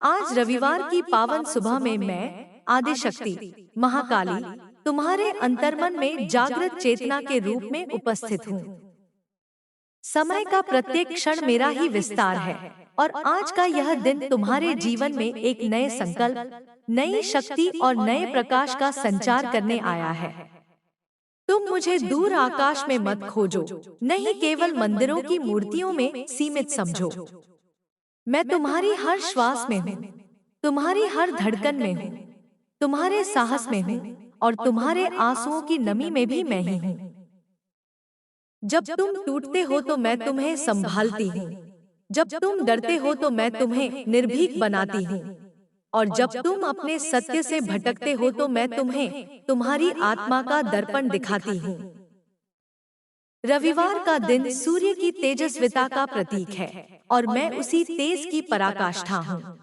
आज रविवार की पावन सुबह में मैं आदिशक्ति महाकाली तुम्हारे अंतर्मन में जागृत चेतना के रूप में उपस्थित हूँ। समय का प्रत्येक क्षण मेरा ही विस्तार है और आज का यह दिन तुम्हारे जीवन में एक नए संकल्प, नई शक्ति और नए प्रकाश का संचार करने आया है। तुम मुझे दूर आकाश में मत खोजो, नहीं केवल मंदिरों की मूर्तियों में सीमित समझो। मैं तुम्हारी हर श्वास में हूँ, तुम्हारी हर धड़कन में हूँ, तुम्हारे साहस में हूँ और तुम्हारे आंसुओं की नमी में भी मैं ही हूँ। जब तुम टूटते हो तो मैं तुम्हें संभालती हूँ, जब तुम डरते हो तो मैं तुम्हें निर्भीक बनाती हूँ और जब तुम अपने सत्य से भटकते हो तो मैं तुम्हें तुम्हारी आत्मा का दर्पण दिखाती हूँ। रविवार का दिन सूर्य की तेजस्विता का प्रतीक है और मैं उसी तेज की पराकाष्ठा हूँ।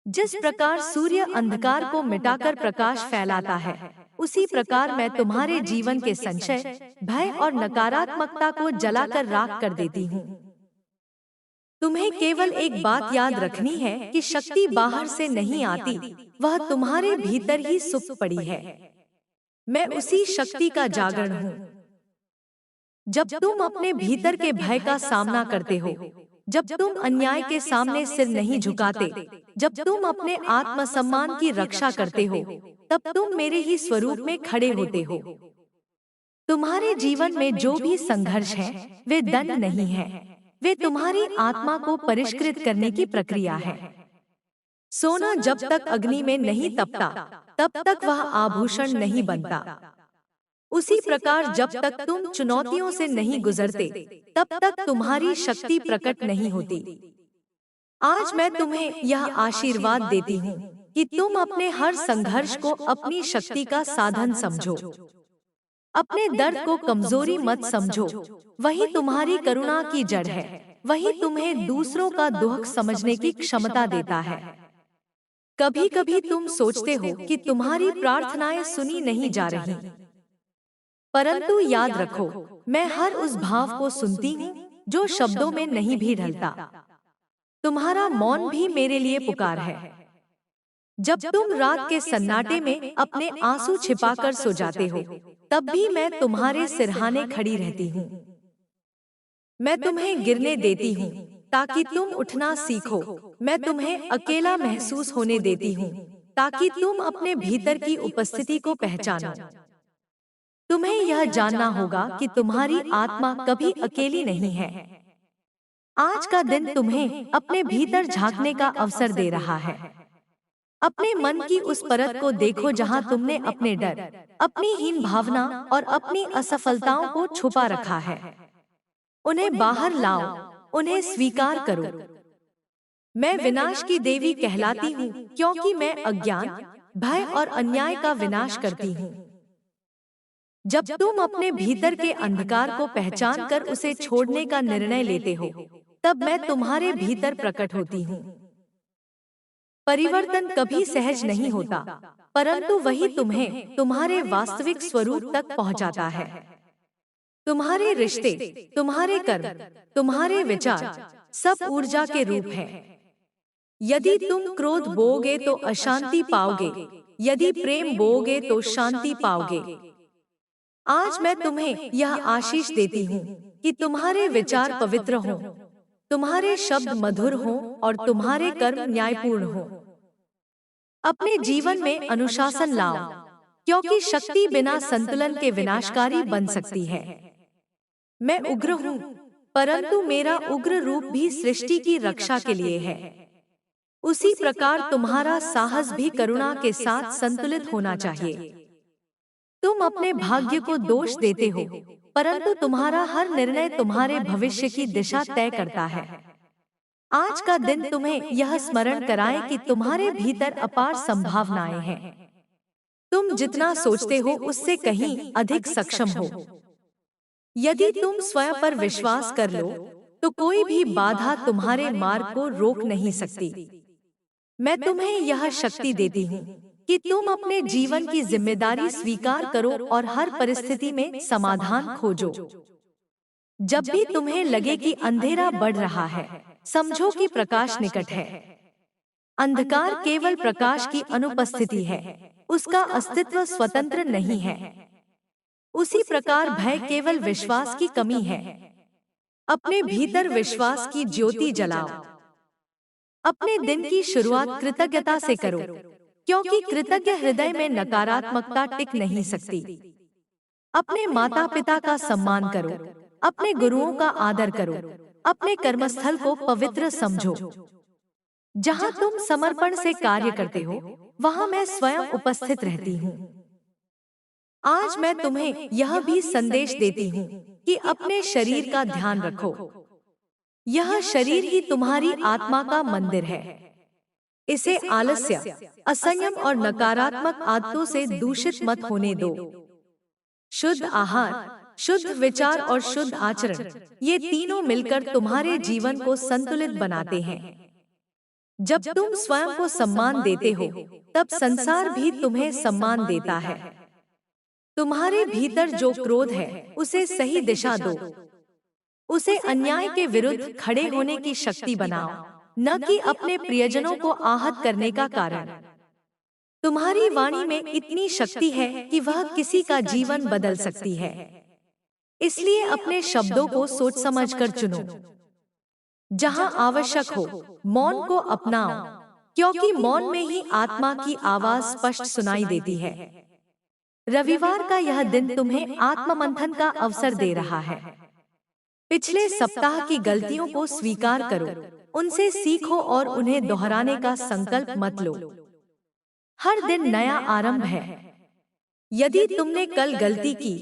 जिस प्रकार सूर्य अंधकार को मिटाकर प्रकाश फैलाता है, उसी प्रकार मैं तुम्हारे जीवन के संशय, भय और नकारात्मकता को जलाकर राख कर देती हूँ। तुम्हें केवल एक बात याद रखनी है कि शक्ति बाहर से नहीं आती, वह तुम्हारे भीतर ही सुप्त पड़ी है। मैं उसी शक्ति का जागरण हूँ। जब तुम अपने भीतर के भय का सामना करते हो, जब तुम अन्याय के सामने सिर नहीं झुकाते, जब तुम अपने आत्मसम्मान की रक्षा करते हो, तब तुम मेरे ही स्वरूप में खड़े होते हो। तुम्हारे जीवन में जो भी संघर्ष है, वे दंड नहीं है, वे तुम्हारी आत्मा को परिष्कृत करने की प्रक्रिया है। सोना जब तक अग्नि में नहीं तपता, तब तक वह आभूषण नहीं बनता। उसी प्रकार जब तक तुम चुनौतियों से नहीं गुजरते, तब तक तुम्हारी शक्ति प्रकट नहीं होती। आज मैं तुम्हें यह आशीर्वाद देती हूँ कि तुम अपने हर संघर्ष को अपनी शक्ति का साधन समझो। अपने दर्द को कमजोरी मत समझो, वही तुम्हारी करुणा की जड़ है, वही तुम्हें दूसरों का दुख समझने की क्षमता देता है। कभी कभी तुम सोचते हो कि तुम्हारी प्रार्थनाएं सुनी नहीं जा रही, परंतु याद रखो, मैं हर उस भाव को सुनती हूँ जो शब्दों में नहीं भी ढलता। तुम्हारा मौन भी मेरे लिए पुकार है। जब तुम रात के सन्नाटे में अपने आंसू छिपाकर सो जाते हो, तब भी मैं तुम्हारे सिरहाने खड़ी रहती हूँ। मैं तुम्हें गिरने देती हूँ ताकि तुम उठना सीखो। मैं तुम्हें अकेला महसूस होने देती हूँ ताकि तुम अपने भीतर की उपस्थिति को पहचानो। तुम्हें यह जानना होगा कि तुम्हारी आत्मा कभी अकेली नहीं है। आज का दिन तुम्हें अपने भीतर झांकने का अवसर दे रहा है। अपने मन की उस परत को देखो जहां तुमने अपने डर, अपनी हीन भावना और अपनी असफलताओं को छुपा रखा है। उन्हें बाहर लाओ, उन्हें स्वीकार करो। मैं विनाश की देवी कहलाती हूँ क्योंकि मैं अज्ञान, भय और अन्याय का विनाश करती हूँ। जब तुम अपने भीतर के अंधकार को पहचान कर उसे छोड़ने का निर्णय लेते हो, तब मैं तुम्हारे भीतर प्रकट होती हूँ। परिवर्तन कभी सहज नहीं होता, परंतु वही तुम्हें तुम्हारे वास्तविक स्वरूप तक पहुँचाता है। तुम्हारे रिश्ते, तुम्हारे कर्म, तुम्हारे विचार सब ऊर्जा के रूप हैं। यदि तुम क्रोध बोओगे तो अशांति पाओगे, यदि प्रेम बोओगे तो शांति पाओगे। आज मैं तुम्हें यह आशीष देती हूँ कि तुम्हारे विचार पवित्र हों, तुम्हारे शब्द मधुर हों और तुम्हारे कर्म न्यायपूर्ण हों। अपने जीवन में अनुशासन लाओ, क्योंकि शक्ति बिना संतुलन के विनाशकारी बन सकती है। मैं उग्र हूँ, परंतु मेरा उग्र रूप भी सृष्टि की रक्षा के लिए है। उसी प्रकार तुम्हारा साहस भी करुणा के साथ संतुलित होना चाहिए। तुम अपने भाग्य को दोष देते हो, परंतु तुम्हारा हर निर्णय तुम्हारे भविष्य की दिशा तय करता है। आज का दिन तुम्हें यह स्मरण कराए कि तुम्हारे भीतर अपार संभावनाएं हैं। तुम जितना सोचते हो उससे कहीं अधिक सक्षम हो। यदि तुम स्वयं पर विश्वास कर लो, तो कोई भी बाधा तुम्हारे मार्ग को रोक नहीं सकती। मैं तुम्हें यह शक्ति देती हूँ कि तुम अपने जीवन की जिम्मेदारी स्वीकार करो और हर परिस्थिति में समाधान खोजो। जब भी तुम्हें लगे कि अंधेरा बढ़ रहा है, समझो कि प्रकाश निकट है। अंधकार केवल प्रकाश की अनुपस्थिति है, उसका अस्तित्व स्वतंत्र नहीं है। उसी प्रकार भय केवल विश्वास की कमी है। अपने भीतर विश्वास की ज्योति जलाओ। अपने दिन की शुरुआत कृतज्ञता से करो, क्योंकि कृतज्ञ हृदय में नकारात्मकता टिक नहीं सकती। अपने माता पिता का सम्मान करो, अपने गुरुओं का आदर करो, अपने कर्मस्थल को पवित्र समझो। जहाँ तुम समर्पण से कार्य करते हो, वहाँ मैं स्वयं उपस्थित रहती हूँ। आज मैं तुम्हें यह भी संदेश देती हूँ कि अपने शरीर का ध्यान रखो। यह शरीर ही तुम्हारी आत्मा का मंदिर है। इसे आलस्य, असंयम और नकारात्मक आदतों से दूषित मत होने दो। शुद्ध आहार, शुद्ध विचार और शुद्ध आचरण, ये तीनों मिलकर तुम्हारे जीवन को संतुलित बनाते हैं। जब तुम स्वयं को सम्मान देते हो, तब संसार भी तुम्हें सम्मान देता है। तुम्हारे भीतर जो क्रोध है, उसे सही दिशा दो। उसे अन्याय के विरुद्ध खड़े होने की शक्ति बनाओ, न कि अपने प्रियजनों को आहत करने का कारण। तुम्हारी वाणी में इतनी शक्ति है कि वह किसी का जीवन बदल सकती है। इसलिए अपने शब्दों को सोच समझकर चुनो। जहां आवश्यक हो, मौन को अपनाओ, क्योंकि मौन में ही आत्मा की आवाज स्पष्ट सुनाई देती है। रविवार का यह दिन तुम्हें आत्ममंथन का अवसर दे रहा है। पिछले सप्ताह की गलतियों को स्वीकार करो, उनसे सीखो और उन्हें दोहराने का संकल्प मत लो। हर दिन नया आरंभ है। यदि तुमने कल गलती की,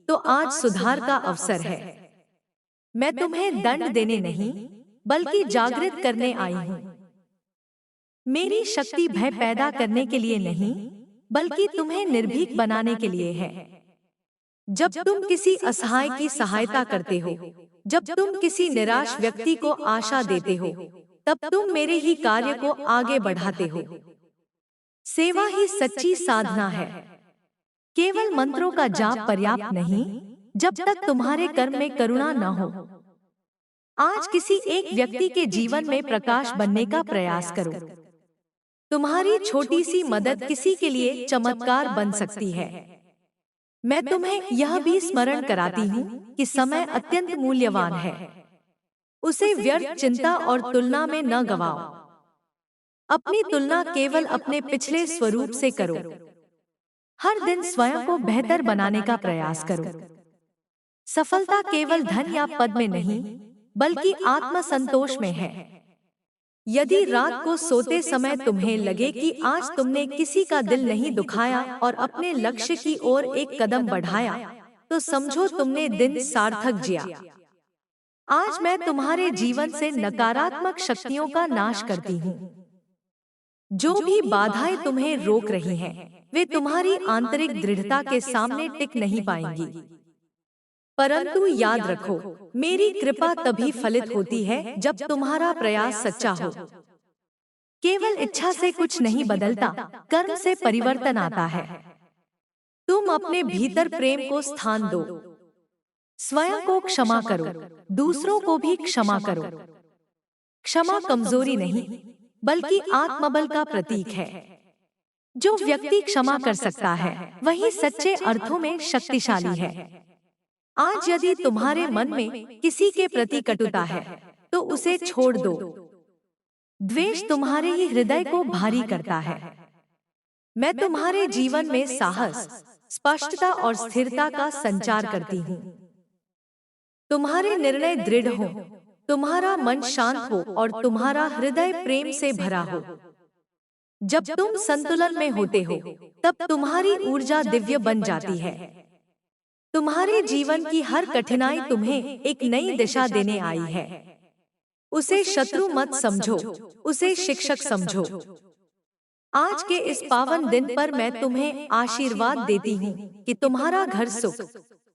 तो आज सुधार का अवसर है। मैं तुम्हें दंड देने नहीं, बल्कि जागृत करने आई हूँ। मेरी शक्ति भय पैदा करने के लिए नहीं, बल्कि तुम्हें निर्भीक बनाने के लिए है। जब तुम किसी असहाय की सहायता करते हो, जब तुम किसी निराश व्यक्ति को आशा देते हो, तब तुम मेरे ही कार्य को आगे बढ़ाते हो। सेवा ही सच्ची साधना है। केवल मंत्रों का जाप पर्याप्त नहीं, जब तक तुम्हारे कर्म में करुणा न हो। आज किसी एक व्यक्ति के जीवन में प्रकाश बनने का प्रयास करो। तुम्हारी छोटी सी मदद किसी के लिए चमत्कार बन सकती है। मैं तुम्हें यह भी स्मरण कराती हूँ कि समय अत्यंत मूल्यवान है। उसे व्यर्थ चिंता और तुलना में न गवाओ। अपनी तुलना केवल अपने पिछले स्वरूप से करो। हर दिन स्वयं को बेहतर बनाने का प्रयास करो। सफलता केवल धन या पद में नहीं, बल्कि आत्मसंतोष में है। यदि रात को सोते समय तुम्हें लगे कि आज तुमने किसी का दिल नहीं दुखाया और अपने लक्ष्य की ओर एक कदम बढ़ाया, तो समझो तुमने दिन सार्थक जिया। आज मैं तुम्हारे जीवन से नकारात्मक शक्तियों का नाश करती हूँ। जो भी बाधाएं तुम्हें रोक रही हैं, वे तुम्हारी आंतरिक दृढ़ता के सामने टिक नहीं पाएंगी। परंतु याद रखो, मेरी कृपा तभी फलित होती है जब तुम्हारा प्रयास सच्चा हो। केवल इच्छा से कुछ नहीं बदलता, कर्म से परिवर्तन आता है। तुम अपने भीतर प्रेम को स्थान दो। स्वयं को क्षमा करो, दूसरों को भी क्षमा करो। क्षमा कमजोरी नहीं, बल्कि आत्मबल का प्रतीक है। जो व्यक्ति क्षमा कर सकता है, वही सच्चे अर्थों में शक्तिशाली है। आज यदि तुम्हारे मन में किसी के प्रति कटुता है, तो उसे छोड़ दो। द्वेष तुम्हारे ही हृदय को भारी करता है। मैं तुम्हारे जीवन में साहस, स्पष्टता और स्थिरता का संचार करती हूँ। तुम्हारे निर्णय दृढ़ हो, तुम्हारा मन शांत हो और तुम्हारा हृदय प्रेम से भरा हो। जब तुम संतुलन में होते हो, तब तुम्हारी ऊर्जा दिव्य बन जाती है। तुम्हारे जीवन की हर कठिनाई तुम्हें एक नई दिशा देने आई है। उसे शत्रु मत समझो, उसे शिक्षक समझो। आज के इस पावन दिन पर मैं तुम्हें आशीर्वाद देती हूँ कि तुम्हारा घर सुख,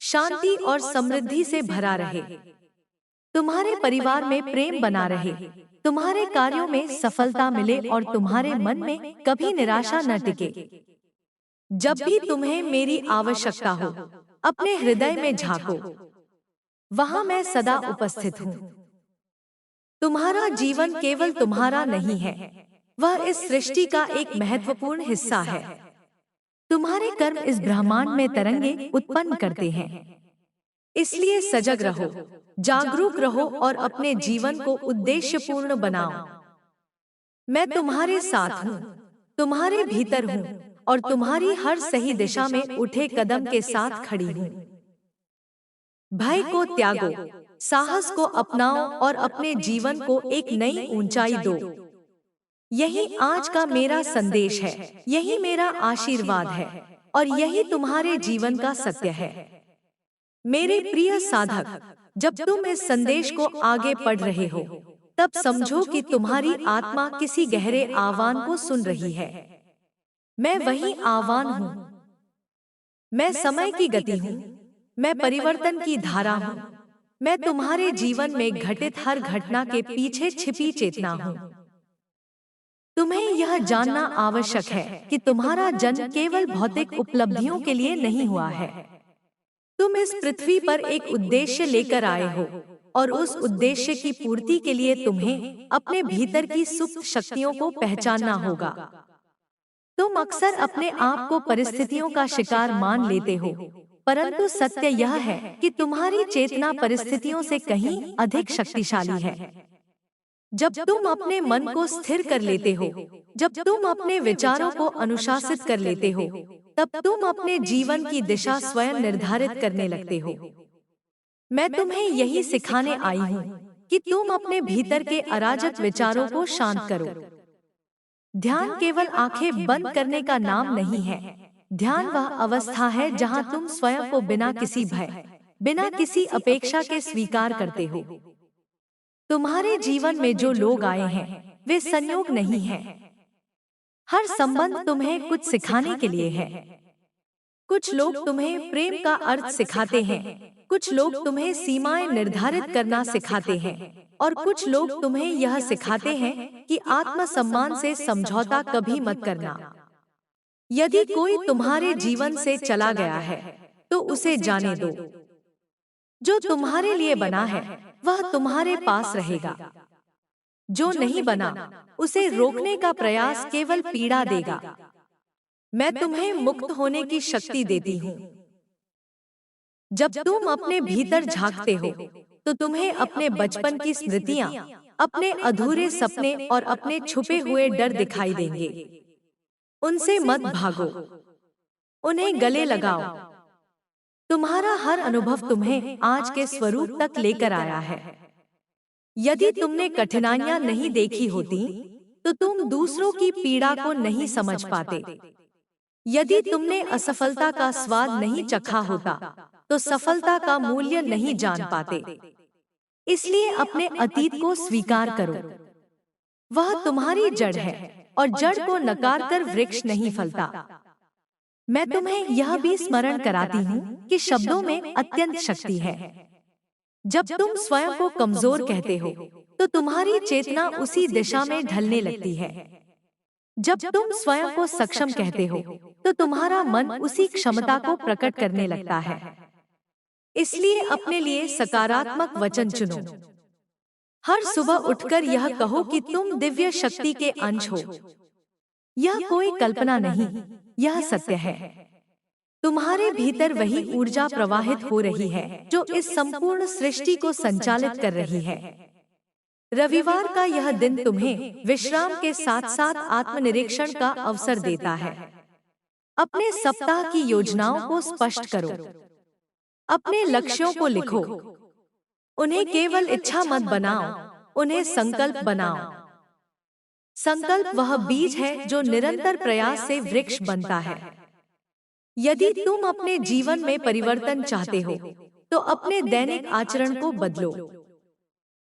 शांति और समृद्धि से भरा रहे। तुम्हारे परिवार में प्रेम बना रहे, तुम्हारे कार्यों में सफलता मिले और तुम्हारे मन में कभी निराशा न टिके। जब भी तुम्हें मेरी आवश्यकता हो, अपने हृदय में झांको, वहां मैं सदा उपस्थित हूँ। तुम्हारा जीवन केवल तुम्हारा नहीं है, वह इस सृष्टि का एक महत्वपूर्ण हिस्सा है। तुम्हारे कर्म इस ब्रह्मांड में तरंगे उत्पन्न करते हैं। इसलिए सजग रहो, जागरूक रहो और अपने जीवन को उद्देश्यपूर्ण बनाओ। मैं तुम्हारे साथ हूँ, तुम्हारे भीतर हूँ और तुम्हारी हर सही दिशा में उठे कदम के साथ खड़ी हूँ। भय को त्यागो, साहस को अपनाओ और अपने जीवन को एक नई ऊंचाई दो। यही आज का मेरा संदेश है, यही मेरा आशीर्वाद है और यही तुम्हारे जीवन का सत्य है। मेरे प्रिय साधक, जब तुम इस संदेश को आगे पढ़ रहे हो, तब समझो कि तुम्हारी आत्मा किसी गहरे आह्वान को सुन रही है। मैं वही आह्वान हूँ। मैं समय की गति हूँ, मैं परिवर्तन की धारा हूँ। मैं तुम्हारे जीवन में घटित हर घटना के पीछे छिपी चेतना हूँ। तुम्हें यह जानना आवश्यक है कि तुम्हारा जन्म केवल भौतिक उपलब्धियों के लिए नहीं हुआ है। तुम इस पृथ्वी पर एक उद्देश्य लेकर आए हो और उस उद्देश्य की पूर्ति के लिए तुम्हें अपने भीतर की सुप्त शक्तियों को पहचानना होगा। तुम अक्सर अपने आप को परिस्थितियों का शिकार मान लेते हो, परंतु सत्य यह है कि तुम्हारी चेतना परिस्थितियों से कहीं अधिक शक्तिशाली है। जब तुम अपने मन को स्थिर कर लेते हो, जब तुम अपने विचारों को अनुशासित कर लेते हो, तब तुम अपने जीवन की दिशा स्वयं निर्धारित करने लगते हो। मैं तुम्हें यही सिखाने आई हूँ कि तुम अपने भीतर के अराजक विचारों को शांत करो। ध्यान केवल आंखें बंद करने का नाम नहीं है। ध्यान वह अवस्था है जहाँ तुम स्वयं को बिना किसी भय, बिना किसी अपेक्षा के स्वीकार करते हो। तुम्हारे जीवन में जो लोग आए हैं, वे संयोग नहीं हैं। हर संबंध तुम्हें कुछ सिखाने के लिए है। कुछ लोग तुम्हें प्रेम का अर्थ सिखाते हैं, कुछ लोग तुम्हें सीमाएं निर्धारित करना सिखाते हैं और कुछ लोग तुम्हें यह सिखाते हैं कि आत्मसम्मान से समझौता कभी मत करना। यदि कोई तुम्हारे जीवन से चला गया है, तो उसे जाने दो। जो तुम्हारे लिए बना है, वह तुम्हारे पास रहेगा। जो नहीं बना, उसे रोकने का प्रयास केवल पीड़ा देगा। मैं तुम्हें मुक्त होने की शक्ति देती हूँ। जब तुम अपने भीतर झांकते हो, तो तुम्हें अपने बचपन की स्मृतियाँ, अपने अधूरे सपने और अपने छुपे हुए डर दिखाई देंगे। उनसे मत भागो, उन्हें गले लगाओ। तुम्हारा हर अनुभव तुम्हें आज के स्वरूप तक लेकर आया है। यदि तुमने कठिनाइयां नहीं देखी होती, तो तुम दूसरों की पीड़ा को नहीं समझ पाते। यदि तुमने असफलता का स्वाद नहीं चखा होता, तो सफलता का मूल्य नहीं जान पाते। इसलिए अपने अतीत को स्वीकार करो। वह तुम्हारी जड़ है और जड़ को नकार कर वृक्ष नहीं फलता। मैं तुम्हें यह भी स्मरण कराती हूँ कि शब्दों में अत्यंत शक्ति है। जब तुम स्वयं को कमजोर कहते हो, तो तुम्हारी चेतना उसी दिशा में ढलने लगती है। जब तुम स्वयं को सक्षम कहते हो, तो तुम्हारा मन उसी क्षमता को प्रकट करने लगता है। इसलिए अपने लिए सकारात्मक वचन चुनो। हर सुबह उठकर यह कहो कि तुम दिव्य शक्ति के अंश हो। यह कोई कल्पना नहीं, यह सत्य है। तुम्हारे भीतर वही ऊर्जा प्रवाहित हो रही है जो इस संपूर्ण सृष्टि को संचालित कर रही है। रविवार का यह दिन तुम्हें विश्राम के साथ साथ आत्मनिरीक्षण का अवसर देता है। अपने सप्ताह की योजनाओं को स्पष्ट करो। अपने लक्ष्यों को लिखो। उन्हें केवल इच्छा मत बनाओ, उन्हें संकल्प बनाओ। संकल्प वह बीज है जो निरंतर प्रयास से वृक्ष बनता है। यदि तुम अपने जीवन में परिवर्तन चाहते हो, तो अपने दैनिक आचरण को बदलो।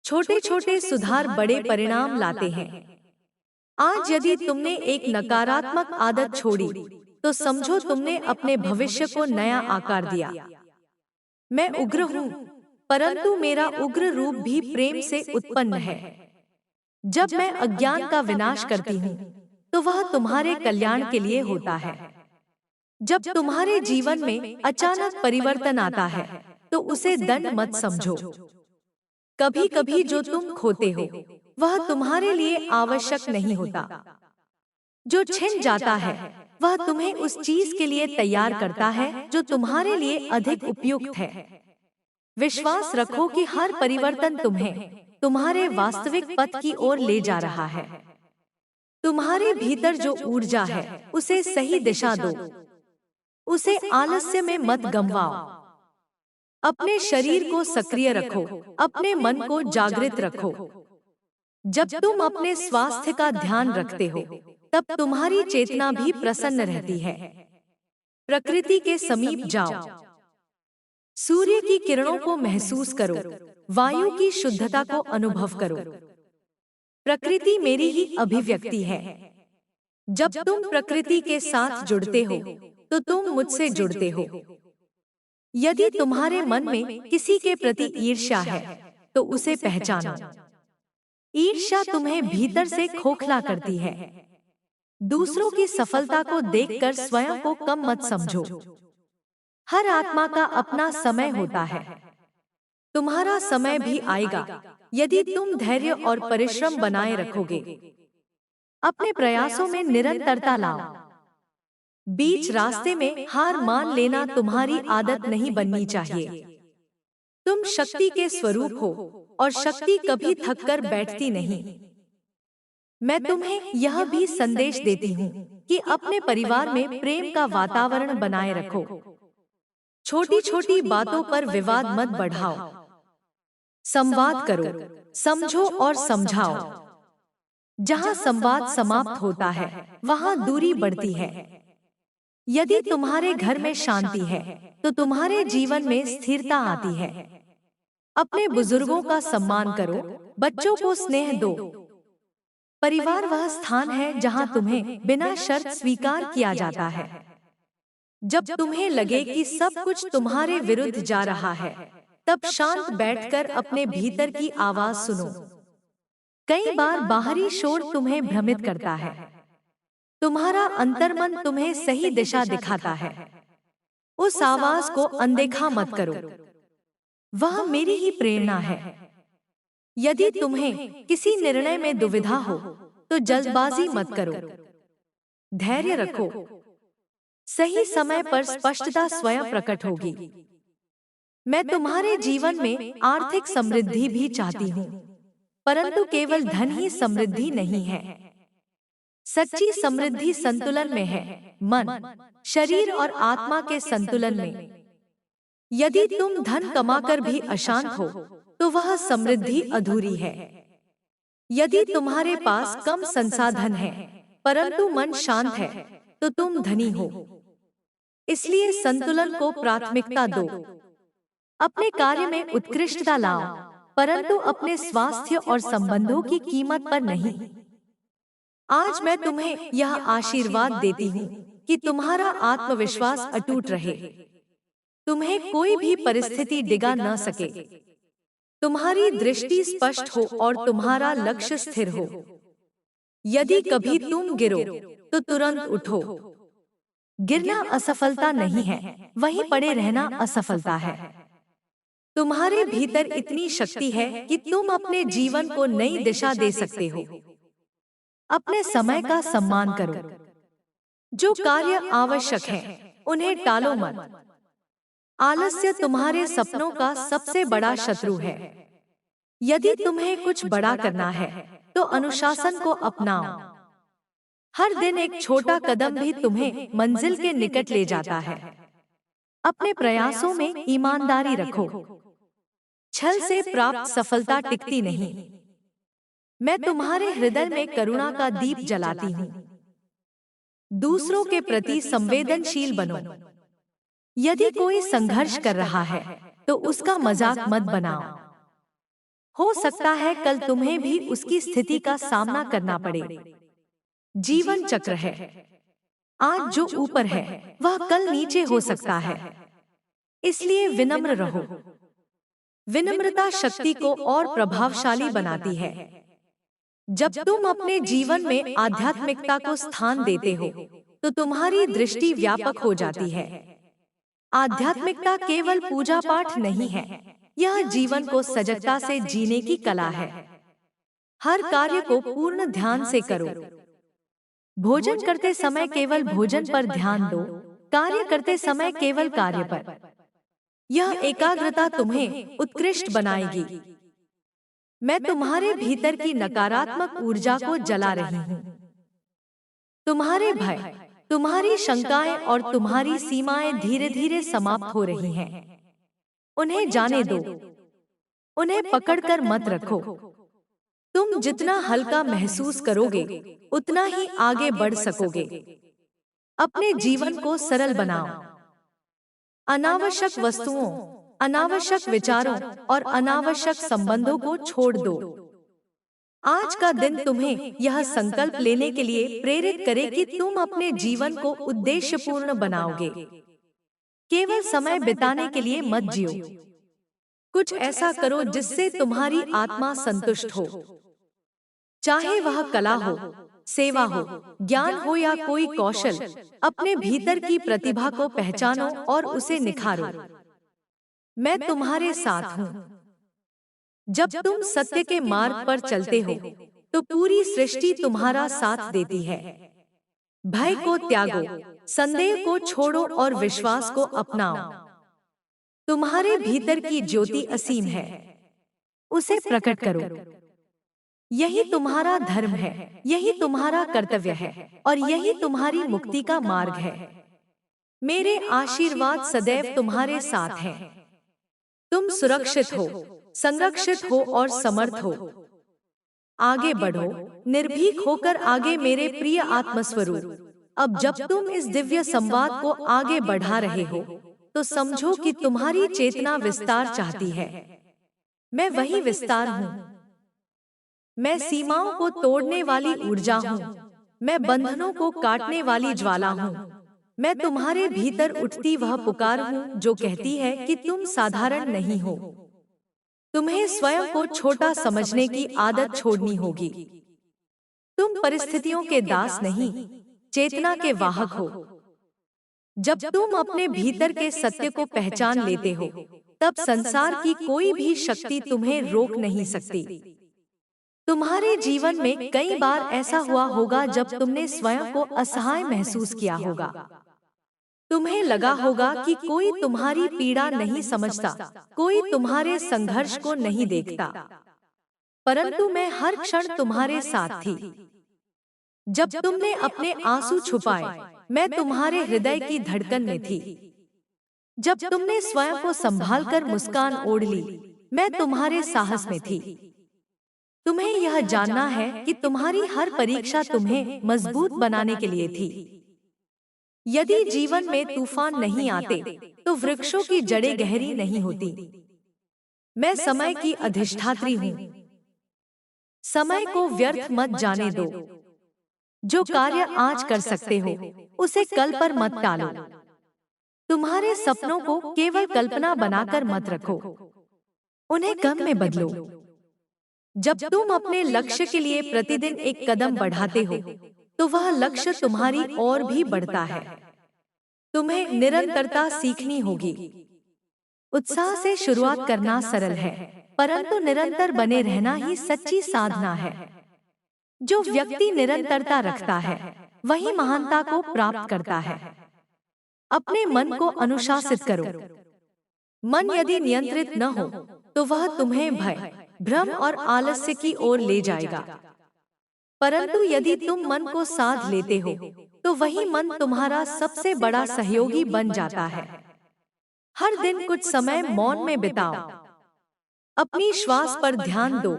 छोटे छोटे सुधार बड़े परिणाम लाते हैं। आज यदि तुमने एक नकारात्मक आदत छोड़ी, तो समझो तुमने अपने भविष्य को नया आकार दिया। मैं उग्र हूँ, परंतु मेरा उग्र रूप भी प्रेम से उत्पन्न है। जब मैं अज्ञान का विनाश करती हूँ, तो वह तुम्हारे कल्याण के लिए होता है। जब तुम्हारे जीवन में अचानक परिवर्तन आता है, तो उसे दंड मत समझो। कभी कभी जो तुम खोते हो, वह तुम्हारे लिए आवश्यक नहीं होता। जो छिन जाता है वह तुम्हें उस चीज के लिए तैयार करता है जो तुम्हारे लिए अधिक उपयुक्त है। विश्वास रखो कि हर परिवर्तन तुम्हें तुम्हारे वास्तविक पथ की ओर ले जा रहा है। तुम्हारे भीतर जो ऊर्जा है उसे सही दिशा दो, उसे आलस्य में मत गंवाओ। अपने शरीर को सक्रिय रखो, अपने मन को जागृत रखो। जब तुम अपने स्वास्थ्य का ध्यान रखते हो तब तुम्हारी चेतना भी प्रसन्न रहती है। प्रकृति के समीप जाओ, सूर्य की किरणों को महसूस करो, वायु की शुद्धता को अनुभव करो। प्रकृति मेरी ही अभिव्यक्ति है। जब तुम प्रकृति के साथ जुड़ते हो तो तुम मुझसे जुड़ते हो। यदि तुम्हारे मन में किसी के प्रति ईर्ष्या है तो उसे पहचानो। ईर्ष्या तुम्हें भीतर से खोखला करती है। दूसरों की सफलता को देखकर स्वयं को कम मत समझो। हर आत्मा का अपना समय होता है। तुम्हारा समय भी आएगा यदि तुम धैर्य और परिश्रम बनाए रखोगे। अपने प्रयासों में निरंतरता लाओ। बीच रास्ते में हार मान लेना तुम्हारी आदत नहीं बननी चाहिए। तुम शक्ति के स्वरूप हो और शक्ति कभी थककर बैठती नहीं। मैं तुम्हें यह भी संदेश देती हूँ कि अपने परिवार में प्रेम का वातावरण बनाए रखो। छोटी छोटी बातों पर विवाद मत बढ़ाओ। संवाद करो, समझो और समझाओ। जहाँ संवाद समाप्त होता है वहाँ दूरी बढ़ती है। यदि तुम्हारे घर में शांति है तो तुम्हारे जीवन में स्थिरता आती है। अपने बुजुर्गों का सम्मान करो, बच्चों को स्नेह दो। परिवार वह स्थान है जहां तुम्हें बिना शर्त स्वीकार किया जाता है। जब तुम्हें लगे कि सब कुछ तुम्हारे विरुद्ध जा रहा है तब शांत बैठकर अपने भीतर की आवाज सुनो। कई बार बाहरी शोर तुम्हें भ्रमित करता है। तुम्हारा अंतर्मन तुम्हें सही दिशा दिखाता है। उस आवाज को अनदेखा मत करो, वह मेरी ही प्रेरणा है। यदि तुम्हें किसी निर्णय में दुविधा हो तो जल्दबाजी मत करो। धैर्य रखो, सही समय पर स्पष्टता स्वयं प्रकट होगी। मैं तुम्हारे जीवन में आर्थिक समृद्धि भी चाहती हूँ, परंतु केवल धन ही समृद्धि नहीं है। सच्ची समृद्धि संतुलन में है, मन, शरीर और आत्मा के संतुलन में। यदि तुम धन कमाकर भी अशांत हो तो वह समृद्धि अधूरी है। यदि तुम्हारे पास कम संसाधन है परंतु मन शांत है तो तुम धनी हो। इसलिए संतुलन को प्राथमिकता दो। अपने कार्य में उत्कृष्टता लाओ, परंतु अपने स्वास्थ्य और संबंधों की कीमत पर नहीं। आज मैं तुम्हें यह आशीर्वाद देती हूँ कि तुम्हारा आत्मविश्वास अटूट रहे। तुम्हें कोई भी परिस्थिति डिगा न सके। तुम्हारी दृष्टि स्पष्ट हो और तुम्हारा लक्ष्य स्थिर हो। यदि कभी तुम गिरो तो तुरंत उठो। गिरना असफलता नहीं है, वहीं पड़े रहना असफलता है। तुम्हारे भीतर इतनी शक्ति है कि तुम अपने जीवन को नई दिशा दे सकते हो। अपने समय का सम्मान करो। जो कार्य आवश्यक है उन्हें टालो मत। आलस्य तुम्हारे सपनों का सबसे बड़ा शत्रु है। यदि तुम्हें कुछ बड़ा करना है तो अनुशासन को अपनाओ। हर दिन एक छोटा कदम भी तुम्हें मंजिल के निकट ले जाता है। अपने प्रयासों में ईमानदारी रखो। छल से प्राप्त सफलता टिकती नहीं। मैं तुम्हारे हृदय में करुणा का दीप जलाती हूँ। दूसरों के प्रति संवेदनशील बनो। यदि कोई संघर्ष कर रहा है तो उसका मजाक मत बनाओ। हो सकता है कल तुम्हें भी उसकी स्थिति का सामना करना पड़े। जीवन चक्र है। आज जो ऊपर है वह कल नीचे हो सकता है। इसलिए विनम्र रहो। विनम्रता शक्ति को और प्रभावशाली बनाती है। जब तुम अपने जीवन में आध्यात्मिकता को स्थान देते हो तो तुम्हारी दृष्टि व्यापक हो जाती है। आध्यात्मिकता केवल पूजा पाठ नहीं है, यह जीवन को सजगता से जीने की कला है। हर कार्य को पूर्ण ध्यान से करो। भोजन करते समय केवल भोजन पर ध्यान दो, कार्य करते समय केवल कार्य पर। यह एकाग्रता तुम्हें उत्कृष्ट बनाएगी। मैं तुम्हारे भीतर की नकारात्मक ऊर्जा को जला रही हूँ। तुम्हारे भय, तुम्हारी शंकाएं और तुम्हारी सीमाएं धीरे धीरे समाप्त हो रही हैं। उन्हें जाने दो, उन्हें पकड़कर मत रखो। तुम जितना हल्का महसूस करोगे, उतना ही आगे बढ़ सकोगे। अपने जीवन को सरल बनाओ। अनावश्यक वस्तुओं, अनावश्यक विचारों और अनावश्यक संबंधों को छोड़ दो। आज का दिन तुम्हें यह संकल्प लेने के लिए प्रेरित करे कि तुम अपने जीवन को उद्देश्यपूर्ण बनाओगे। केवल समय बिताने के लिए मत जियो। कुछ ऐसा करो जिससे तुम्हारी आत्मा संतुष्ट हो। चाहे वह कला हो, सेवा हो, ज्ञान हो या कोई कौशल, अपने भीतर की प्रतिभा को पहचानो और उसे निखारो। मैं तुम्हारे साथ हूँ। जब तुम सत्य के मार्ग पर चलते हो, तो पूरी सृष्टि तुम्हारा साथ देती है। भय को त्यागो, संदेह को छोड़ो और विश्वास को अपनाओ। तुम्हारे भीतर की ज्योति असीम है, उसे प्रकट करो। यही तुम्हारा धर्म है, यही तुम्हारा कर्तव्य है और यही तुम्हारी मुक्ति का मार्ग है। मेरे आशीर्वाद सदैव तुम्हारे साथ हैं। तुम सुरक्षित हो, संरक्षित हो और समर्थ हो। आगे बढ़ो, निर्भीक होकर आगे मेरे प्रिय आत्मस्वरूप। अब जब तुम इस दिव्य संवाद को आगे बढ़ा रहे हो, तो समझो कि तुम्हारी चेतना विस्तार चाहती है। मैं वही विस्तार हूँ। मैं सीमाओं को तोड़ने वाली ऊर्जा हूँ। मैं बंधनों को काटने वाली ज्वाला हूँ। मैं तुम्हारे भीतर उठती वह पुकार हूँ जो कहती है कि तुम साधारण नहीं हो। तुम्हें स्वयं को छोटा समझने की आदत छोड़नी होगी। तुम परिस्थितियों के दास नहीं, चेतना के वाहक हो। जब तुम अपने भीतर के सत्य को पहचान लेते हो, तब संसार की कोई भी शक्ति तुम्हें रोक नहीं सकती। तुम्हारे जीवन में कई बार ऐसा हुआ होगा जब तुमने स्वयं को असहाय महसूस किया होगा। तुम्हें लगा होगा कि कोई तुम्हारी पीड़ा नहीं समझता, कोई तुम्हारे संघर्ष को नहीं देखता। परंतु मैं हर क्षण तुम्हारे साथ थी। जब तुमने अपने आंसू छुपाए, मैं तुम्हारे हृदय की धड़कन में थी। जब तुमने स्वयं को संभालकर मुस्कान ओढ़ ली, मैं तुम्हारे साहस में थी। तुम्हें यह जानना है कि तुम्हारी हर परीक्षा तुम्हें मजबूत बनाने के लिए थी। यदि जीवन में तूफान नहीं आते, तो वृक्षों की जड़ें गहरी नहीं होती। मैं समय की अधिष्ठात्री हूँ। समय को व्यर्थ मत जाने दो। जो कार्य आज कर सकते हो, उसे कल पर मत टालो। तुम्हारे सपनों को केवल कल्पना बनाकर मत रखो, उन्हें काम में बदलो। जब तुम अपने लक्ष्य के लिए प्रतिदिन एक कदम बढ़ाते हो, तो वह लक्ष्य तुम्हारी ओर भी बढ़ता है। तुम्हें निरंतरता सीखनी होगी। उत्साह से शुरुआत करना सरल है, परंतु निरंतर बने रहना ही सच्ची साधना है। जो व्यक्ति निरंतरता रखता है, वही महानता को प्राप्त करता है। अपने मन को अनुशासित करो। मन यदि नियंत्रित न हो, तो वह तुम्हें भय, भ्रम और आलस्य की ओर ले जाएगा। परंतु यदि तुम मन को साध लेते हो, तो वही मन तुम्हारा सबसे बड़ा सहयोगी बन जाता है। हर दिन कुछ समय मौन में बिताओ। अपनी श्वास पर ध्यान दो।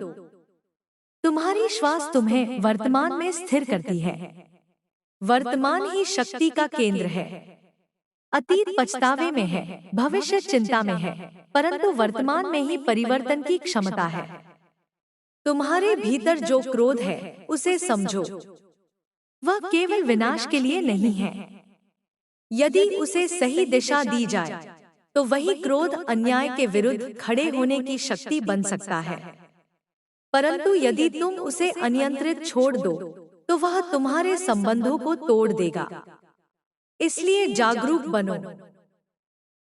तुम्हारी श्वास तुम्हें वर्तमान में स्थिर करती है। वर्तमान ही शक्ति का केंद्र है। अतीत पछतावे में है, भविष्य चिंता में है, परंतु वर्तमान में ही परिवर्तन की क्षमता है। तुम्हारे भीतर जो क्रोध है, उसे समझो। वह केवल विनाश के लिए नहीं है। यदि उसे सही दिशा दी जाए, तो वही क्रोध अन्याय के विरुद्ध खड़े होने की शक्ति बन सकता है। परंतु यदि तुम उसे अनियंत्रित छोड़ दो, तो वह तुम्हारे संबंधों को तोड़ देगा। इसलिए जागरूक बनो।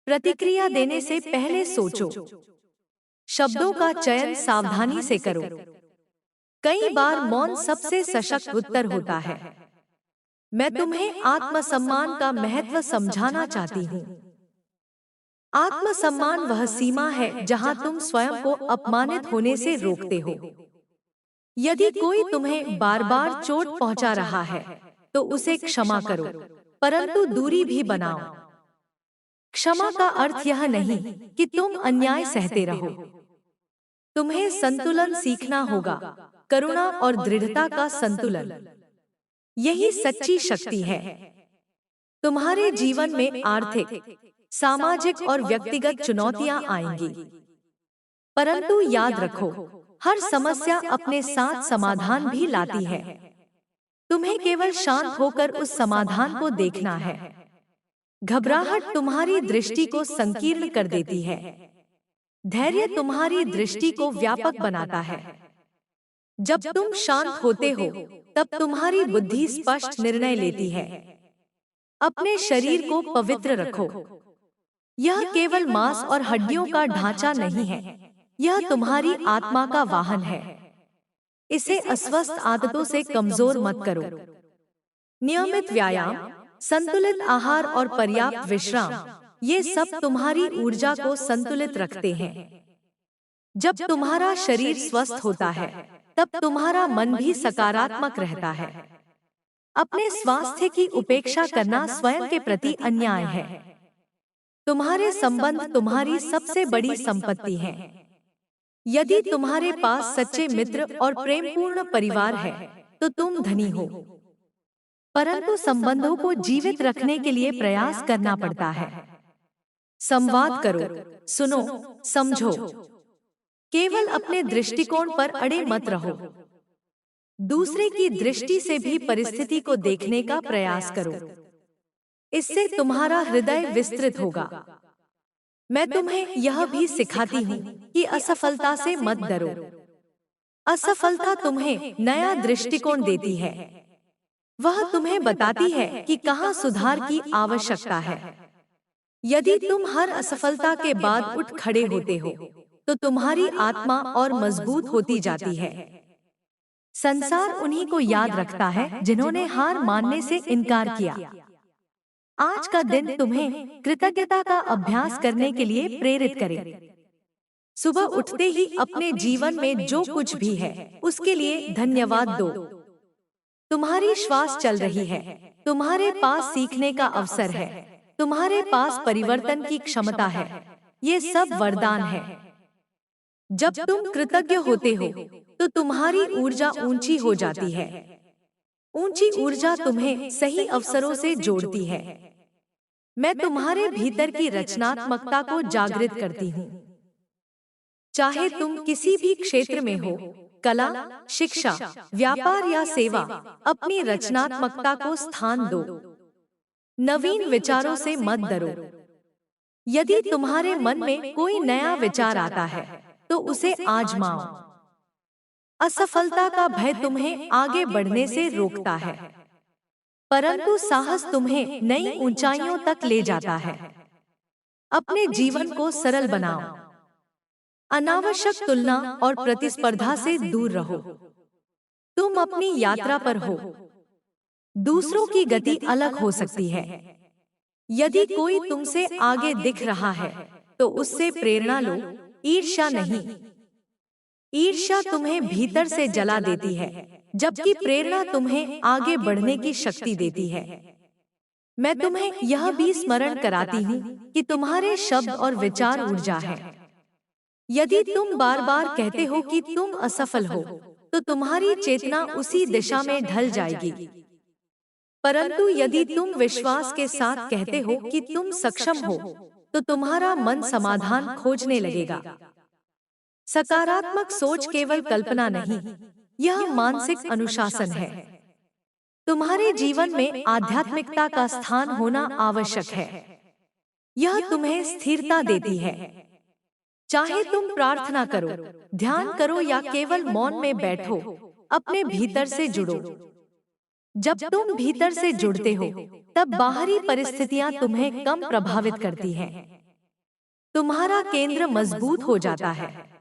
प्रतिक्रिया देने से पहले सोचो। शब्दों का चयन सावधानी से करो। कई बार मौन सबसे सशक्त उत्तर होता है। मैं तुम्हें आत्मसम्मान का महत्व समझाना चाहती हूँ। आत्मसम्मान वह सीमा है जहाँ तुम स्वयं को अपमानित होने से रोकते हो। यदि कोई तुम्हें बार बार चोट पहुंचा रहा है, तो उसे क्षमा करो, परंतु दूरी भी बनाओ। क्षमा का अर्थ यह नहीं कि तुम अन्याय सहते रहो। तुम्हें संतुलन सीखना होगा, करुणा और दृढ़ता का संतुलन। यही सच्ची शक्ति है। तुम्हारे जीवन में आर्थिक, सामाजिक और व्यक्तिगत चुनौतियां आएंगी, परंतु याद रखो, हर समस्या अपने साथ समाधान भी लाती है। तुम्हें केवल शांत होकर उस समाधान को देखना है। घबराहट तुम्हारी दृष्टि को संकीर्ण कर देती है। धैर्य तुम्हारी दृष्टि को व्यापक बनाता है। जब तुम शांत होते हो, तब तुम्हारी बुद्धि स्पष्ट निर्णय लेती है। अपने शरीर को पवित्र रखो। यह केवल मांस और हड्डियों का ढांचा नहीं है, यह तुम्हारी आत्मा का वाहन है। इसे अस्वस्थ आदतों से कमजोर मत करो। नियमित व्यायाम, संतुलित आहार और पर्याप्त विश्राम, ये सब तुम्हारी ऊर्जा को संतुलित रखते हैं। जब तुम्हारा शरीर स्वस्थ होता है, तब तुम्हारा मन भी सकारात्मक रहता है। अपने स्वास्थ्य की उपेक्षा करना स्वयं के प्रति अन्याय है। तुम्हारे संबंध तुम्हारी सबसे बड़ी संपत्ति है। यदि तुम्हारे पास सच्चे मित्र और प्रेमपूर्ण परिवार है, तो तुम धनी हो। परंतु संबंधों को जीवित रखने के लिए प्रयास करना पड़ता है। संवाद करो, सुनो, समझो। केवल अपने दृष्टिकोण पर अड़े मत रहो। दूसरे की दृष्टि से भी परिस्थिति को देखने का प्रयास करो। इससे तुम्हारा हृदय विस्तृत होगा। मैं तुम्हें यह भी सिखाती हूँ कि असफलता से मत डरो। असफलता तुम्हें नया दृष्टिकोण देती है। वह तुम्हें बताती है कि कहाँ सुधार की आवश्यकता है। यदि तुम हर असफलता के बाद उठ खड़े होते हो, तो तुम्हारी आत्मा और मजबूत होती जाती है। संसार उन्हीं को याद रखता है जिन्होंने हार मानने से इनकार किया। आज का दिन तुम्हें कृतज्ञता का अभ्यास करने के लिए प्रेरित करे। सुबह उठते ही अपने जीवन में जो कुछ भी है, उसके लिए धन्यवाद दो। तुम्हारी श्वास चल रही है, तुम्हारे पास सीखने का अवसर है, तुम्हारे पास परिवर्तन की क्षमता है। ये सब वरदान है। जब तुम कृतज्ञ होते हो, तो तुम्हारी ऊर्जा ऊंची हो जाती है। ऊंची ऊर्जा तुम्हें सही अवसरों से जोड़ती है। मैं तुम्हारे भीतर की रचनात्मकता को जागृत करती हूँ। चाहे तुम किसी भी क्षेत्र में हो, कला, शिक्षा, व्यापार या सेवा, अपनी रचनात्मकता को स्थान दो। नवीन विचारों से मत डरो। यदि तुम्हारे मन में कोई नया विचार आता है, तो उसे आजमाओ। असफलता का भय तुम्हें आगे बढ़ने से रोकता है, परंतु साहस तुम्हें नई ऊंचाइयों तक ले जाता है। अपने जीवन को सरल बनाओ। अनावश्यक तुलना और प्रतिस्पर्धा से दूर रहो। तुम अपनी यात्रा पर हो। दूसरों की गति अलग हो सकती है। यदि कोई तुमसे आगे दिख रहा है, तो उससे प्रेरणा लो, ईर्ष्या नहीं। ईर्ष्या तुम्हें भीतर से जला देती है, जबकि प्रेरणा तुम्हें आगे बढ़ने की शक्ति देती है। मैं तुम्हें यह भी स्मरण कराती हूँ कि तुम्हारे शब्द और विचार ऊर्जा है। यदि तुम बार बार कहते हो कि तुम असफल हो, तो तुम्हारी चेतना उसी दिशा में ढल जाएगी। परंतु यदि तुम विश्वास के साथ कहते हो कि तुम सक्षम हो, तो तुम्हारा मन समाधान खोजने लगेगा। सकारात्मक सोच केवल कल्पना नहीं, यह मानसिक अनुशासन है। तुम्हारे जीवन में आध्यात्मिकता का स्थान होना आवश्यक है। यह तुम्हें स्थिरता देती है। चाहे तुम प्रार्थना करो, ध्यान करो या केवल मौन में बैठो, अपने भीतर से जुड़ो। जब तुम भीतर से जुड़ते हो, तब बाहरी परिस्थितियां तुम्हें कम प्रभावित करती हैं। तुम्हारा केंद्र मजबूत हो जाता है।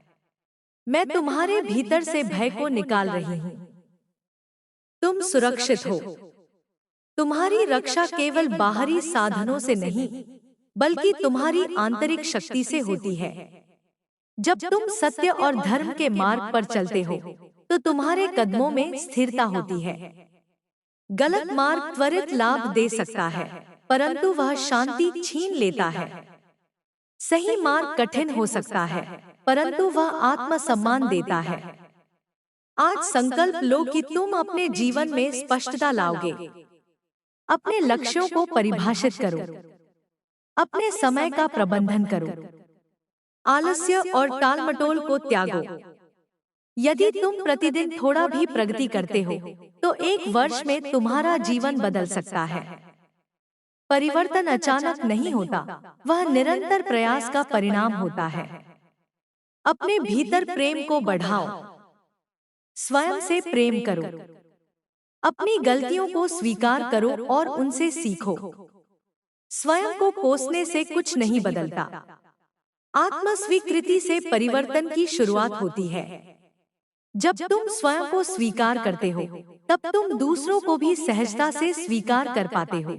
मैं तुम्हारे भीतर से भय को निकाल रही हूँ। तुम सुरक्षित हो। तुम्हारी रक्षा केवल बाहरी साधनों से नहीं, बल्कि तुम्हारी आंतरिक शक्ति से होती है। जब तुम सत्य और धर्म के मार्ग पर चलते हो, तो तुम्हारे कदमों में स्थिरता होती है। गलत मार्ग त्वरित लाभ दे सकता है, परंतु वह शांति छीन लेता है। सही मार्ग कठिन हो सकता है, परंतु वह आत्मसम्मान देता है। आज संकल्प लो कि तुम अपने जीवन में स्पष्टता लाओगे। अपने लक्ष्यों को परिभाषित करो। अपने समय का प्रबंधन करो। आलस्य और टालमटोल को त्यागो। यदि तुम प्रतिदिन थोड़ा भी प्रगति करते हो, तो एक वर्ष में तुम्हारा जीवन बदल सकता है। परिवर्तन अचानक नहीं होता, वह निरंतर प्रयास का परिणाम होता है। अपने भीतर प्रेम को बढ़ाओ। स्वयं से प्रेम करो। अपनी गलतियों को स्वीकार करो और उनसे सीखो। स्वयं को कोसने से कुछ नहीं बदलता। आत्मस्वीकृति से परिवर्तन की शुरुआत होती है। जब तुम स्वयं को स्वीकार करते हो, तब तुम दूसरों को भी सहजता से स्वीकार कर पाते हो।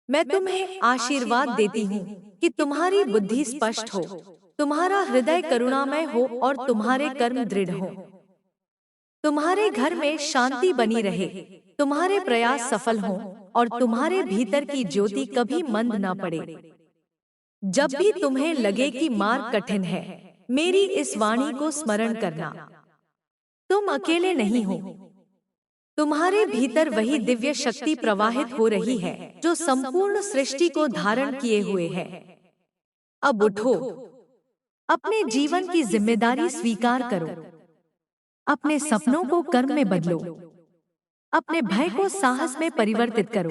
मैं तुम्हें आशीर्वाद देती हूँ कि तुम्हारी बुद्धि स्पष्ट हो, तुम्हारा हृदय करुणामय हो और तुम्हारे कर्म दृढ़ हो। तुम्हारे घर में शांति बनी रहे, तुम्हारे प्रयास सफल हों और तुम्हारे भीतर की ज्योति कभी मंद न पड़े। जब भी तुम्हें लगे कि मार्ग कठिन है, मेरी इस वाणी को स्मरण करना। तुम अकेले नहीं हो। तुम्हारे भीतर वही दिव्य शक्ति प्रवाहित हो रही है जो संपूर्ण सृष्टि को धारण किए हुए है। अब उठो। अपने जीवन की जिम्मेदारी स्वीकार करो। अपने सपनों को कर्म में बदलो। अपने भय को साहस में परिवर्तित करो।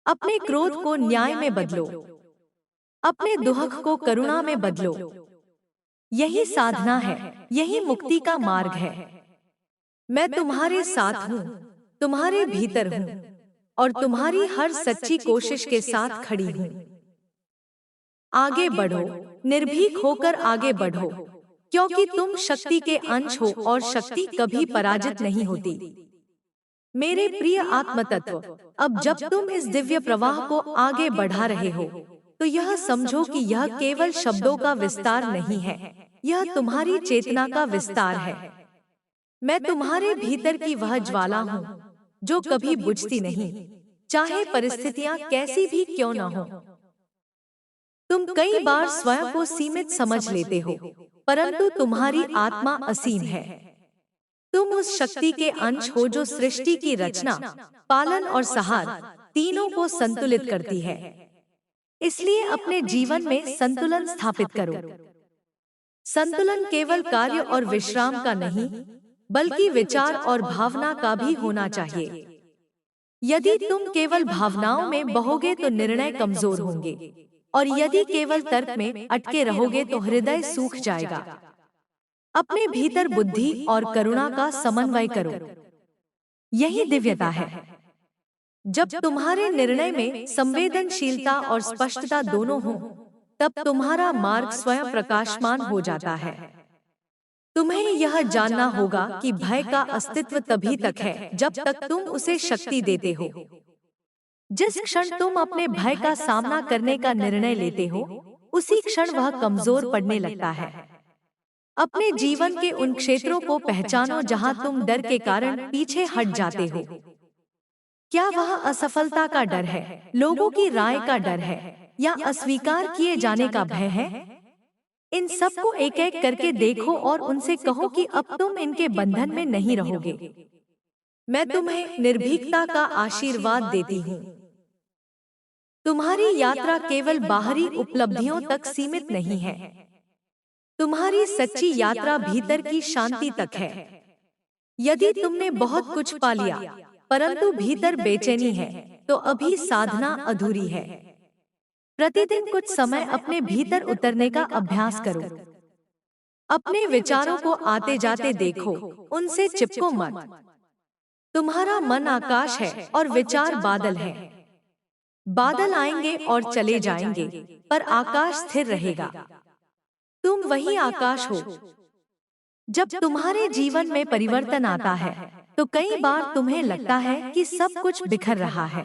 अपने क्रोध को न्याय में बदलो। अपने दुहक को करुणा में बदलो। यही साधना है, यही मुक्ति का मार्ग है। मैं तुम्हारे साथ हूँ, तुम्हारे भीतर हूँ और तुम्हारी हर सच्ची कोशिश के साथ खड़ी हूँ। आगे बढ़ो, निर्भीक होकर आगे बढ़ो, क्योंकि तुम शक्ति के अंश हो और शक्ति कभी पराजित नहीं होती। मेरे प्रिय आत्मतत्व, अब जब तुम इस दिव्य प्रवाह को आगे बढ़ा रहे हो, तो यह समझो कि यह केवल शब्दों का विस्तार नहीं है, यह तुम्हारी चेतना का विस्तार है। मैं तुम्हारे भीतर की वह ज्वाला हूँ जो कभी बुझती नहीं, चाहे परिस्थितियां कैसी भी क्यों न हो। तुम कई बार स्वयं को सीमित समझ लेते हो, परंतु तुम्हारी आत्मा असीम है। तुम उस शक्ति के अंश हो जो सृष्टि की रचना, पालन और सहार तीनों को संतुलित करती है। इसलिए अपने जीवन में संतुलन स्थापित करो। संतुलन केवल कार्य और विश्राम का नहीं, बल्कि विचार और भावना का भी होना चाहिए। यदि तुम केवल भावनाओं में बहोगे तो निर्णय कमजोर होंगे, और यदि केवल तर्क में अटके रहोगे तो हृदय सूख जाएगा। अपने भीतर बुद्धि और करुणा का समन्वय करो। यही दिव्यता है। जब तुम्हारे निर्णय में संवेदनशीलता और स्पष्टता दोनों हो, तब तुम्हारा मार्ग स्वयं प्रकाशमान हो जाता है। तुम्हें यह जानना होगा कि भय का अस्तित्व तभी तक है जब तक तुम उसे शक्ति देते हो। जिस क्षण तुम अपने भय का सामना करने का निर्णय लेते हो, उसी क्षण वह कमजोर पड़ने लगता है। अपने जीवन के उन क्षेत्रों को पहचानो जहां तुम डर के कारण पीछे हट जाते हो। क्या वह असफलता का डर है, लोगों की राय का डर है, या अस्वीकार किए जाने का भय है? इन सब को एक एक करके देखो और उनसे कहो कि अब तुम इनके बंधन में नहीं रहोगे। मैं तुम्हें निर्भीकता का आशीर्वाद देती हूँ। तुम्हारी यात्रा केवल बाहरी उपलब्धियों तक सीमित नहीं है। तुम्हारी सच्ची यात्रा भीतर की शांति तक है। यदि तुमने बहुत कुछ पा लिया, परंतु भीतर बेचैनी है, तो अभी साधना अधूरी है। प्रतिदिन कुछ समय अपने भीतर उतरने का अभ्यास करो। अपने विचारों को आते जाते देखो, उनसे चिपको मत। तुम्हारा मन आकाश है और विचार बादल है। बादल आएंगे और चले जाएंगे, पर आकाश स्थिर रहेगा। तुम वही आकाश हो जब तुम्हारे जीवन में परिवर्तन आता है तो कई बार तुम्हें लगता है कि सब कुछ बिखर रहा है,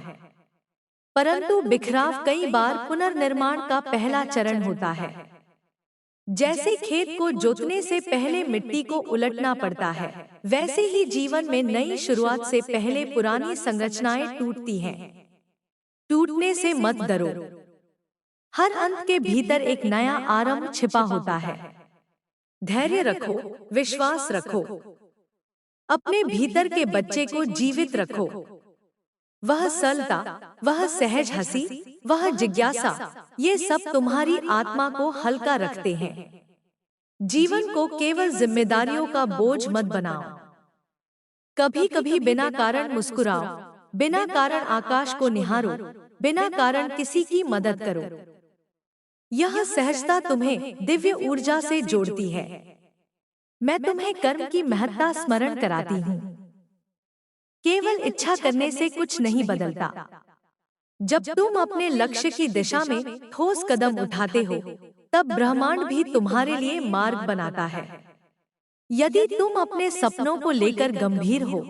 परंतु बिखराव कई बार पुनर्निर्माण का पहला चरण होता है। जैसे खेत को जोतने से पहले मिट्टी को उलटना पड़ता है, वैसे ही जीवन में नई शुरुआत से पहले पुरानी संरचनाएं टूटती हैं। टूटने से मत डरो। हर अंत के भीतर एक नया आरंभ छिपा होता है। धैर्य रखो, विश्वास रखो, अपने भीतर के बच्चे को जीवित रखो। वह सरलता, वह सहज हंसी, वह जिज्ञासा, ये सब तुम्हारी आत्मा को हल्का रखते हैं। जीवन को केवल जिम्मेदारियों का बोझ मत बनाओ। कभी कभी बिना कारण मुस्कुराओ, बिना कारण आकाश को निहारो, बिना कारण किसी की मदद करो। यह सहजता तुम्हें दिव्य ऊर्जा से जोड़ती है। मैं तुम्हें कर्म की महत्ता स्मरण कराती हूँ। केवल इच्छा करने से कुछ नहीं बदलता। जब तुम अपने लक्ष्य की दिशा में ठोस कदम उठाते हो, तब ब्रह्मांड भी तुम्हारे लिए मार्ग बनाता है। यदि तुम अपने सपनों को लेकर गंभीर हो,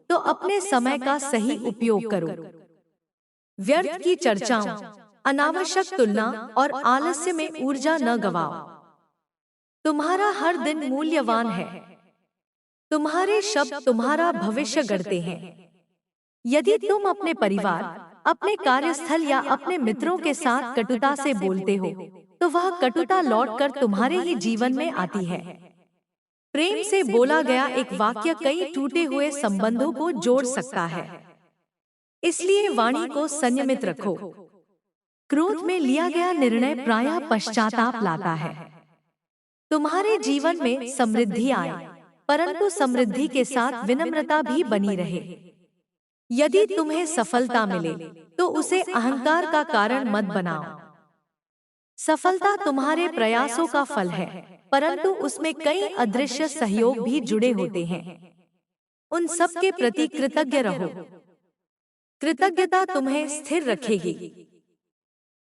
तो अपने समय का सही उपयोग करो। व्यर्थ की चर्चाओं, अनावश्यक तुलना और आलस्य में ऊर्जा न गवाओ। तुम्हारा हर दिन मूल्यवान है। तुम्हारे शब्द तुम्हारा भविष्य गढ़ते हैं। यदि तुम अपने परिवार, अपने कार्यस्थल या अपने मित्रों के साथ कटुता से बोलते हो, तो वह कटुता लौटकर तुम्हारे ही जीवन में आती है। प्रेम से बोला गया एक वाक्य कई टूटे हुए संबंधों को जोड़ सकता है। इसलिए वाणी को संयमित रखो। क्रोध में लिया गया निर्णय प्रायः पश्चाताप लाता है। तुम्हारे जीवन में समृद्धि आए, परंतु समृद्धि के साथ विनम्रता भी बनी रहे। यदि तुम्हें सफलता मिले, तो उसे अहंकार का कारण मत बनाओ। सफलता तुम्हारे प्रयासों का फल है, परंतु उसमें कई अदृश्य सहयोग भी जुड़े होते हैं। उन सब के प्रति कृतज्ञ रहो। कृतज्ञता तुम्हें स्थिर रखेगी।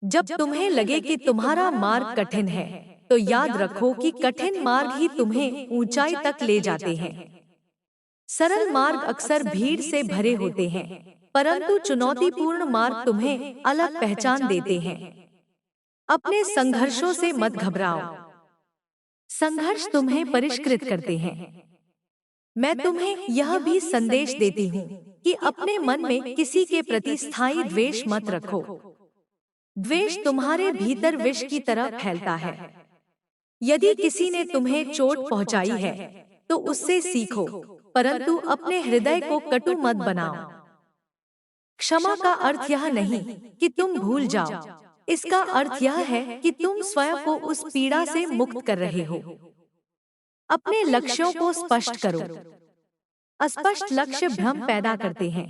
जब तुम्हें लगे कि तुम्हारा मार्ग कठिन है, तो याद रखो कि कठिन मार्ग ही तुम्हें ऊंचाई तक ले जाते हैं। सरल मार्ग अक्सर भीड़ से भरे होते हैं, परंतु चुनौतीपूर्ण मार्ग तुम्हें अलग पहचान देते हैं। अपने संघर्षों से मत घबराओ। संघर्ष तुम्हें परिष्कृत करते हैं। मैं तुम्हें यह भी संदेश देती हूँ कि अपने मन में किसी के प्रति स्थायी द्वेष मत रखो। द्वेष तुम्हारे भीतर विष की तरह फैलता है। यदि किसी ने तुम्हें चोट पहुंचाई है, तो उससे सीखो, परंतु अपने हृदय को कटु मत बनाओ। क्षमा का अर्थ यह नहीं कि तुम भूल जाओ। इसका अर्थ यह है कि तुम स्वयं को उस पीड़ा से मुक्त कर रहे हो। अपने लक्ष्यों को स्पष्ट करो। अस्पष्ट लक्ष्य भ्रम पैदा करते हैं।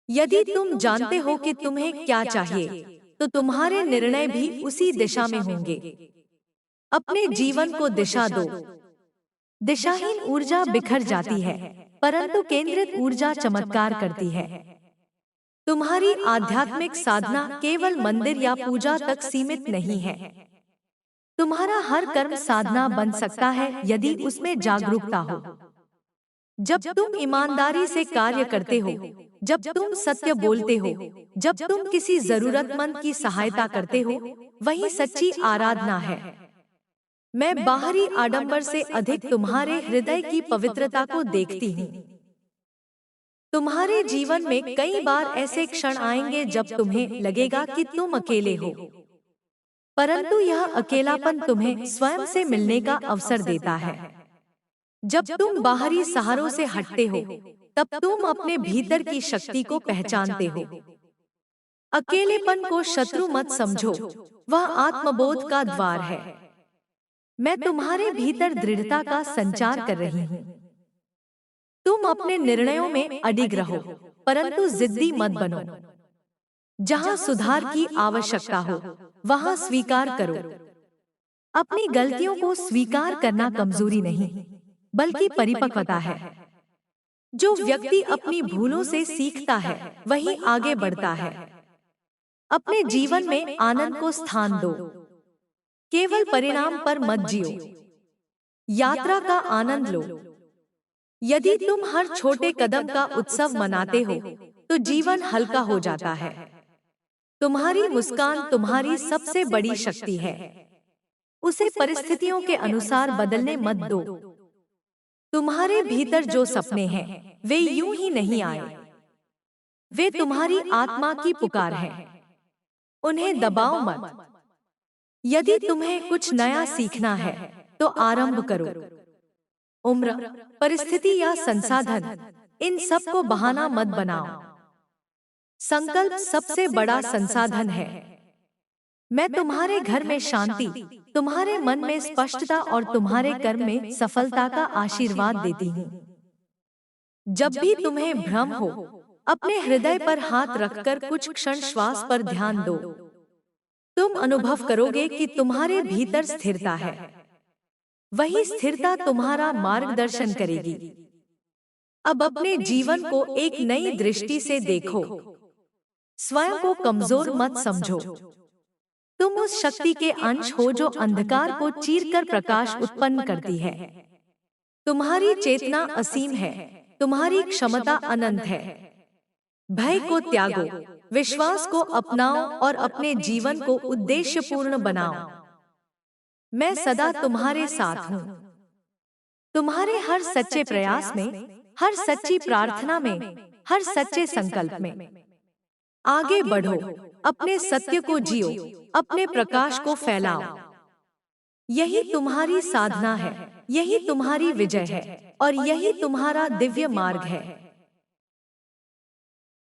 यदि तुम जानते हो कि तुम्हें क्या चाहिए, तो तुम्हारे निर्णय भी उसी दिशा में होंगे। अपने जीवन को दिशा दो। दिशाहीन ऊर्जा बिखर जाती है, परंतु केंद्रित ऊर्जा चमत्कार करती है। तुम्हारी आध्यात्मिक साधना केवल मंदिर या पूजा तक सीमित नहीं है। तुम्हारा हर कर्म साधना बन सकता है यदि उसमें जागरूकता हो। जब तुम ईमानदारी से कार्य करते हो, जब तुम सत्य बोलते हो, जब तुम किसी जरूरतमंद की सहायता करते हो, वही सच्ची आराधना है। मैं बाहरी आडंबर से अधिक तुम्हारे हृदय की पवित्रता को देखती हूँ। तुम्हारे जीवन में कई बार ऐसे क्षण आएंगे जब तुम्हें लगेगा कि तुम अकेले हो, परंतु यह अकेलापन तुम्हें स्वयं से मिलने का अवसर देता है। जब तुम बाहरी सहारों से हटते हो, तब तुम अपने भीतर की शक्ति को पहचानते हो। अकेलेपन को शत्रु मत समझो, वह आत्मबोध का द्वार है। मैं तुम्हारे भीतर दृढ़ता का संचार कर रही हूँ। तुम अपने निर्णयों में अडिग रहो, परंतु जिद्दी मत बनो। जहाँ सुधार की आवश्यकता हो, वहाँ स्वीकार करो। अपनी गलतियों को स्वीकार करना कमजोरी नहीं, बल्कि परिपक्वता है। जो व्यक्ति अपनी भूलों से सीखता है, वही आगे बढ़ता है। अपने जीवन में आनंद को स्थान दो, केवल परिणाम पर मत जियो। यात्रा का आनंद लो। यदि तुम हर छोटे कदम का उत्सव मनाते हो, तो जीवन हल्का हो जाता है। तुम्हारी मुस्कान तुम्हारी सबसे बड़ी शक्ति है। उसे परिस्थितियों के अनुसार बदलने मत दो। तुम्हारे भीतर जो सपने हैं, वे यूं ही नहीं आए। वे तुम्हारी आत्मा की पुकार है। उन्हें दबाओ मत। यदि तुम्हें कुछ नया सीखना है, तो आरंभ करो। उम्र, परिस्थिति या संसाधन, इन सब को बहाना मत बनाओ। संकल्प सबसे बड़ा संसाधन है। मैं तुम्हारे घर में शांति, तुम्हारे मन में स्पष्टता और तुम्हारे कर्म में सफलता का आशीर्वाद देती हूँ। जब भी तुम्हें भ्रम हो, अपने हृदय पर हाथ रखकर कुछ क्षण श्वास पर ध्यान दो। तुम अनुभव करोगे कि तुम्हारे भीतर स्थिरता है। वही स्थिरता तुम्हारा मार्गदर्शन करेगी। अब अपने जीवन को एक नई दृष्टि से देखो। स्वयं को कमजोर मत समझो। तुम उस शक्ति के अंश हो जो अंधकार को चीरकर प्रकाश उत्पन्न करती है। तुम्हारी चेतना असीम है। तुम्हारी क्षमता अनंत है। भय को त्यागो, विश्वास को अपनाओ और अपने जीवन को उद्देश्यपूर्ण बनाओ। मैं सदा तुम्हारे साथ हूँ। तुम्हारे हर सच्चे प्रयास में, हर सच्ची प्रार्थना में, हर सच्चे संकल्प में। आगे बढ़ो, अपने सत्य को जियो, अपने प्रकाश को फैलाओ। यही तुम्हारी साधना है, यही तुम्हारी विजय है और यही तुम्हारा दिव्य मार्ग है।